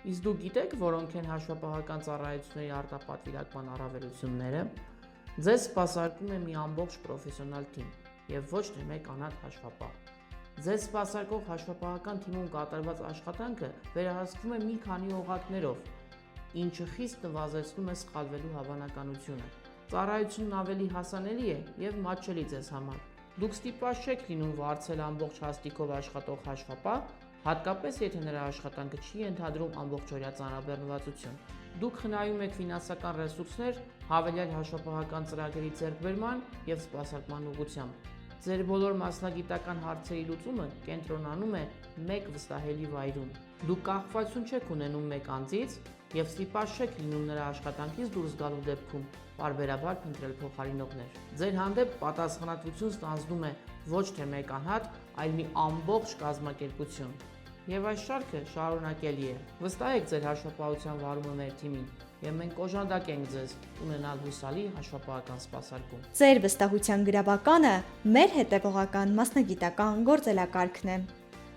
Իսկ դուք գիտեք, որոնք են հաշվապահական ծառայությունների արտապատվիրակման առավելությունները։ Ձեզ սպասարկում է մի ամբողջ պրոֆեսիոնալ թիմ եւ ոչ թե մեկ անհատ հաշվապահ։ Ձեզ սպասարկող հաշվապահական թիմում կատարված աշխատանքը վերահսկվում է մի քանի օղակներով, ինչը խիստ նվազեցնում է սխալվելու հավանականությունը։ Ծառայությունն ավելի հասանելի է եւ մատչելի ձեզ համար։ Դուք ստիպված չեք լինում վարձել ամբողջ հաստիքով աշխատող հաշվապահ, հատկապես եթե նրա աշխատանքը չի ենթադրում ամբողջօրյա ծանրաբեռնվածություն։ Դուք խնայում եք ֆինանսական ռեսուրսներ հավելյալ հաշվապահական ծրագրերի ձեռքբերման եւ սպասարկման ուղղությամբ։ Ձեր բոլոր մասնագիտական հարցերի լուծումը կենտրոնանում է մեկ վստահելի վայրում։ Դուք կախվածություն չեք ունենում մեկ անձից եւ ստիպված չեք լինում նրա աշխատանքից դուրս գալու դեպքում պարբերաբար փնտրել փոխարինողներ։ Ձեր հանդեպ պատասխանատվություն ստանձնում է ոչ թե մեկ անհատ, այլ մի ամբողջ կազմակերպություն։ Եվ այս շարքը շարունակելի է։ Վստահեք ձեր հաշվապահության վարումը մեր թիմին, եւ մենք օժանդակ ենք ձեզ ունենալ հուսալի հաշվապահական սպասարկում։ Ձեր վստահության գրավականը մեր հետևողական մասնագիտական գործելակարգն է։